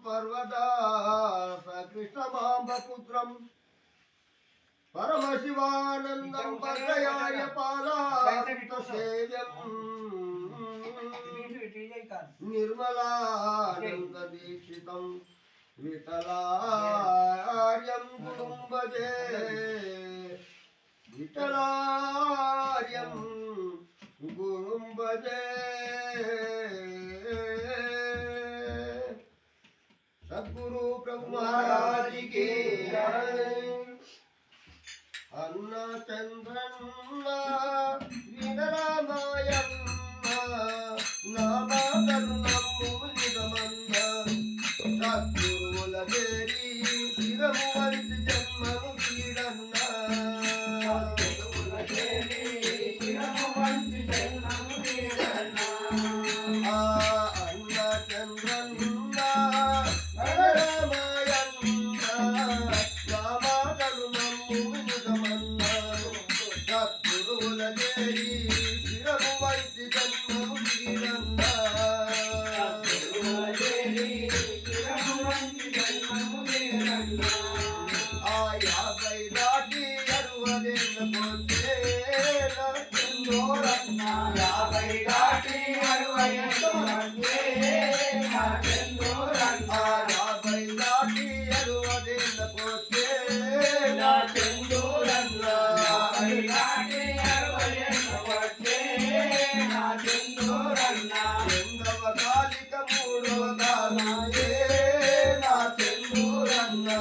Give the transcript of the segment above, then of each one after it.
पर्वदास कृष्णमाम्बपुत्रं परमशिवानन्दं भद्रयाय पालासेव्यं निर्मलानन्ददीक्षितं विठलार्यं गुरुं भजे विठलार्यं गुरुं भजे सद्गुरु प्रभु महाराज की अन्न चंद्रन्न विनरामायन्न नाम तरुणम्मु निगमन्न सद्गुरुवुल చేరి శిరము వంచి జన్మను వీడన్న సద్గురువుల చేరి శిరము వంచి జన్మను వీడన్న అన్న చంద్రన్న వినరామాయన్న నామ తరుణమ్ము నిగమన్న సద్గురువుల చేరి శిరము వంచి జన్మను వీడన్న याबै दाटी अरुवदेन पोते नंदोरन्ना याबै दाटी अरुवदेन पोते नंदोरन्ना याबै दाटी अरुवदेन पोते नंदोरन्ना याबै दाटी अरुवदेन पोते नंदोरन्ना चंदव कालिक मूडव कालाये नंदोरन्ना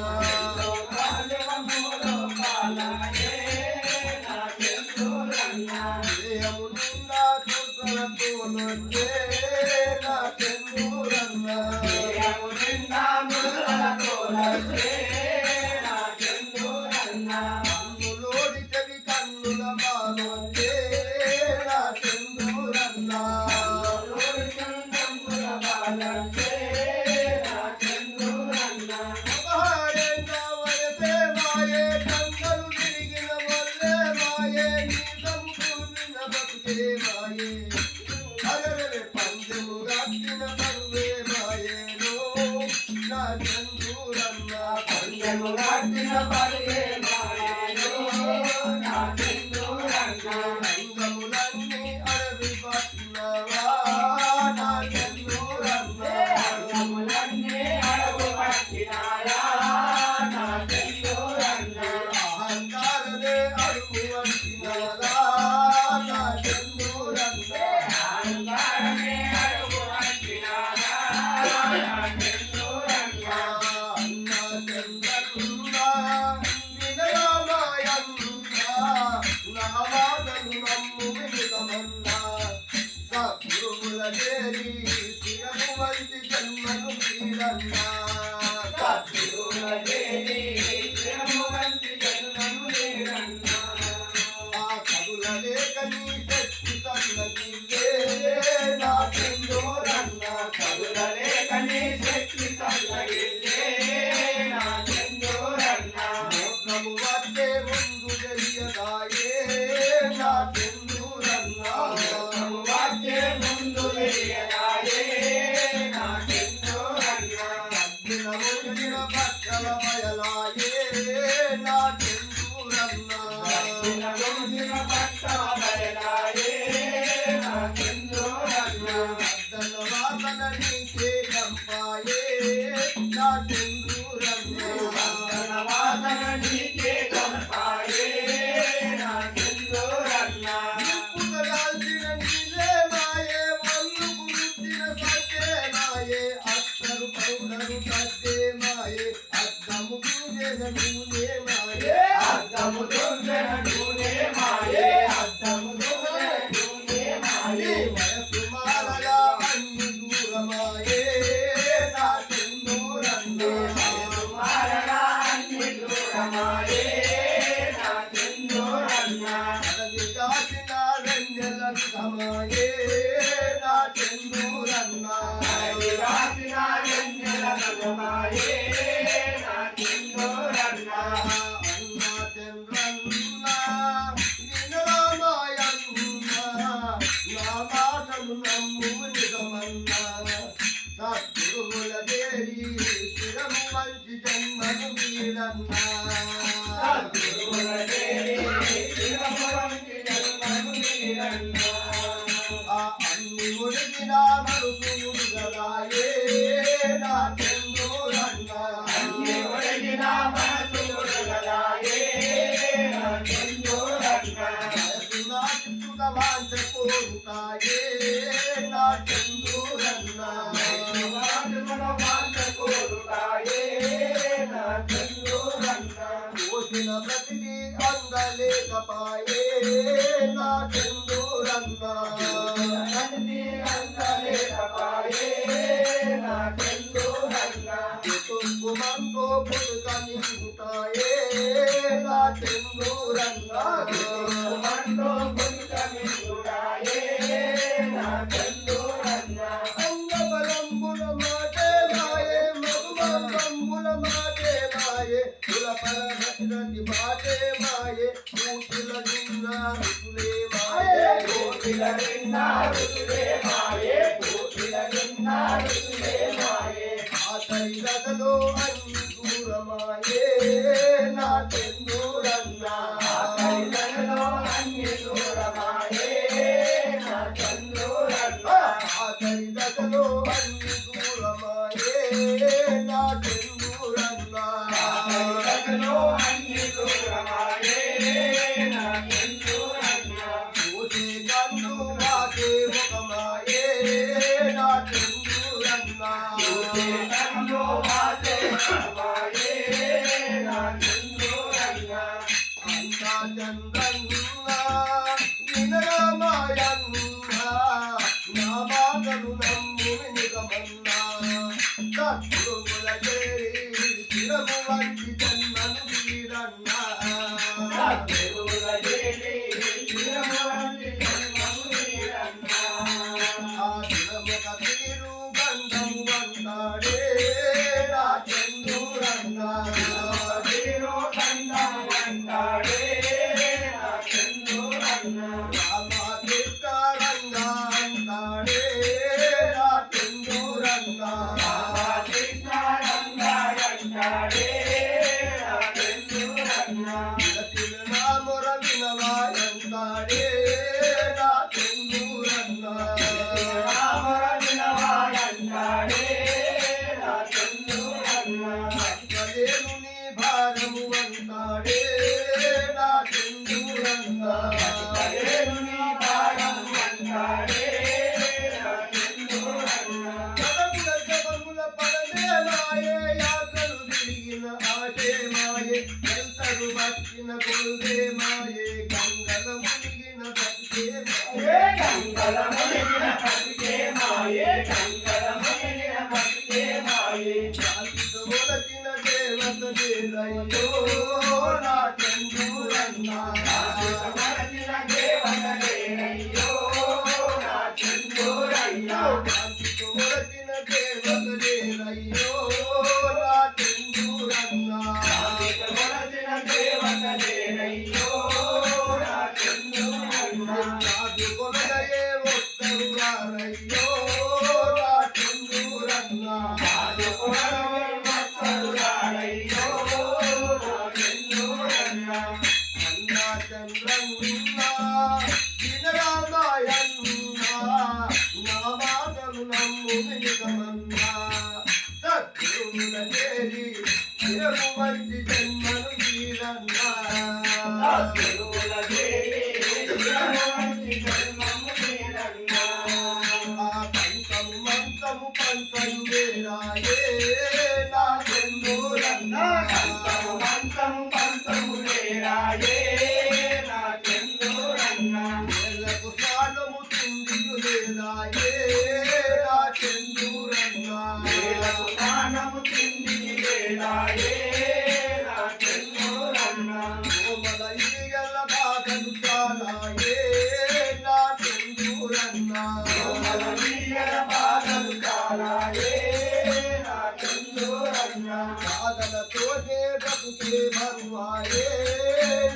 Rana అన్ని ముడిగిన మనసు ముడుగలాయే నా చంద్రురన్న అన్ని ఒడిగిన మనసు ముడుగలాయే నా చంద్రురన్న నా చిత్తుక వాంచ కోరుతాయే నా చంద్రురన్న వాంచ కోరుతాయే నా చంద్రురన్న కోసిన ప్రతిదీ అందలేకపాయే నా చంద్రురన్న కుమంతో పుట్టుక నిండుతాయే నా చంద్రురన్న అంగబలంబుల మాటే మాయే మధుమంబుల మాటే మాయే కులపర రతి మాటే మాయే కూతుల నిన్న రుతులే మాయే ఆతరి దశలో అన్ని దూరమాయే నా చంద్రురన్న ఆతరి దశలో అన్ని దూరమాయే నా చంద్రురన్న కోసే కన్ను వాసే ముఖమాయే నా చంద్రురన్న అంతా చంద్రన్న వినరామాయన్న నా మాటలు నమ్ము నిగమన్నా సత్తుముల చేరి చిరము వంటి జన్మను వీరన్నా ఆ దినముక తీరు గంధము వంటాడే నా చంద్రురన్న రామకృష్ణరంగా అంటాడే నా చంద్రురన్న నా మొర వినవాయంటాడే నా చంద్రురన్న అక్కలేను నీ భారము అంటాడే నా చంద్రురన్న జగముల జగముల పడలే మాయే యాత్రలు తిరిగిన ఆటే మాయే ఎంతరు వచ్చిన కొలుదే మాయే గంగల మునిగిన బతికే శాంతితో మొలచిన దేవత దేదయ్యో నా చంద్రురన్న శాంతితో మొలచిన దేవత దేదయ్యో నా చంద్రురన్న నాదు కొనలయే ఒక్కరు వారయ్యో నా చంద్రురన్న అన్నా చంద్రన్న వినరామాయన్న నా మాటలు నమ్ము నిగమన్నా సత్తుముల చేరి చిరము వంటి జన్మను వీరన్నా ఆ పంచము మంచము పంచము వేరాయే నా చంద్రురన్న వేలకు స్నానము తిండియు లేదాయే నా చంద్రురన్న కోమల ఇగల బాధలు చాలాయే నా చంద్రురన్న బాధలతోనే బ్రతుకే బరువాయే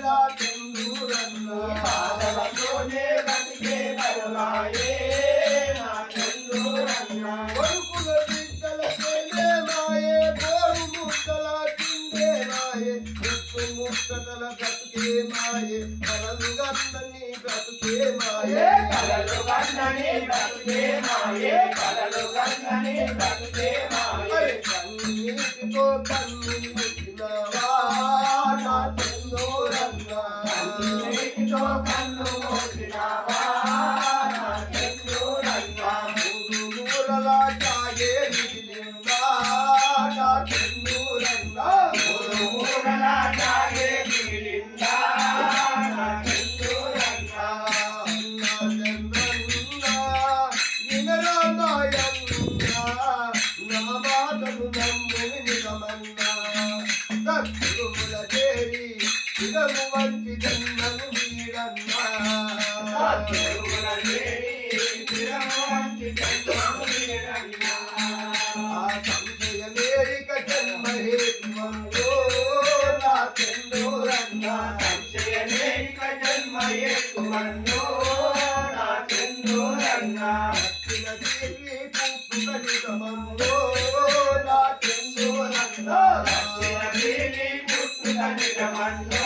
నా చంద్రురన్న కొడుకుల బిడ్డలకేనే మాయే కోరు ముద్దల కిందే మాయే చెమటల బ్రతుకే మాయే కలలు గందని బ్రతుకే మాయే కలలు గందని బ్రతుకే మాయే కలలు గందని బ్రతుకే మాయే కన్నీటితో కన్నులు ముట్టినవా నా చందూరన్నా కన్నీటితో కన్ను మూసినవా నా చందూరన్నా మూరలా తాగే మిగిలిందా నా చందూరన్నా మూడలా తాగే మిగిలిందా నా చందూరన్నా నా చంద్రన్నా వినరా నాయన్నా నా మాటను నమ్ము నిజమన్నా సత్తుముల చేరి ఇదము వంటి జన్మను వీడన్నా తిరుగుల చేరి తిరము వంటి జన్మము వీడన్నా ఆ సంశయమేరిక జన్మ హేతువంలో నా చందూరన్నా సంశయమేక జన్మ ఎక్కువన్నో నా చందూరన్నా దక్షిణ దేవి పుట్టుక నిజమంలో నా చందూరన్నా దేవి పుట్టుక నిజమన్నో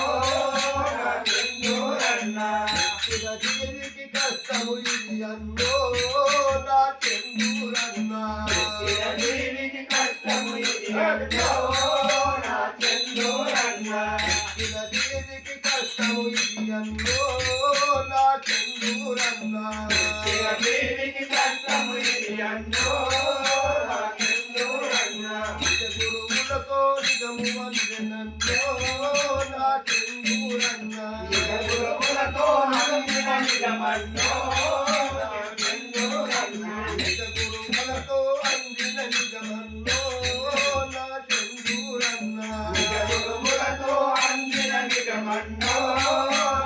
నా చందూరన్నా దక్షిణ దేవికి కష్టము ఇది అన్నో నా చందూరన్నా దేవికి కష్టము ఇది అన్నో నా చందూరన్నా దక్షిణ దేవికి కష్టము ఇది అన్నో నా చందూరన్నా దేవికి కష్టము ఇది అన్నో నా చందూరన్నా గురువులతో నిజము వందెనన్నో నా చందూరన్నా గురువులతో అందిన నిజమన్నో నా చందూరన్నా గురువులతో అందిన నిజమన్నో నా చందూరన్నా గురువులతో అందిన నిజమన్నో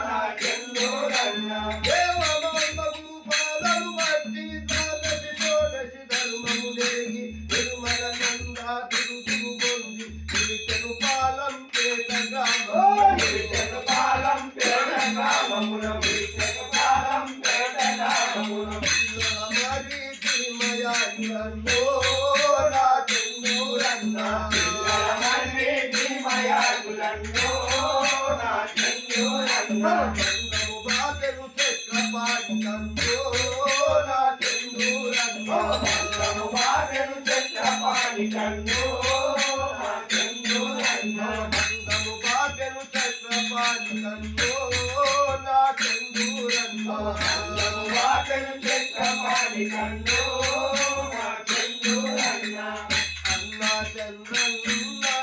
నా చందూరన్నా దేవమామగు పాలను మట్టి తానసి షోడశి ధర్మము లేగి తిరుమల నందా తిరుగు పొంది తిరుచెను పాలం పేట గ్రామం విరిచెను పాలం పేట గ్రామమున విరిచెను పాలం పేట గ్రామమున మరి తిరుమయాయులన్నో నా చందూరన్నా మల్లి భీమయాగులన్నో నా చందూరన్నా చందము బాటలు చక్రపాటి కన్నో నా చందూరన్నా మందము బాటలు చక్రపాణి కన్నో నా చందూరన్నా మందము బాటలు చక్రపాటి కన్నో నా చందూరన్నా మందము బాటలు చక్రపాణి కన్నో నా చందూరన్నా అన్నా చంద్రన్నా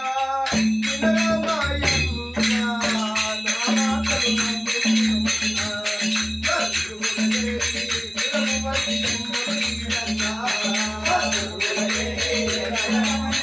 వినరామాయన్నా నా మాటలు నమ్ముకున్నా కర్రులదేవి విరమువతి జన్మవీరన్నా కర్రులదేవి విరమువతి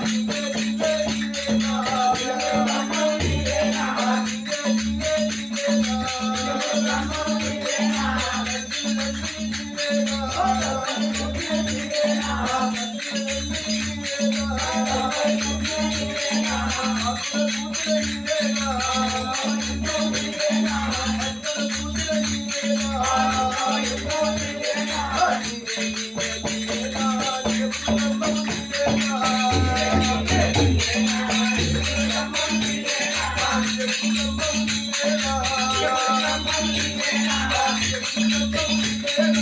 Thank you. నీవేనా నీవేనా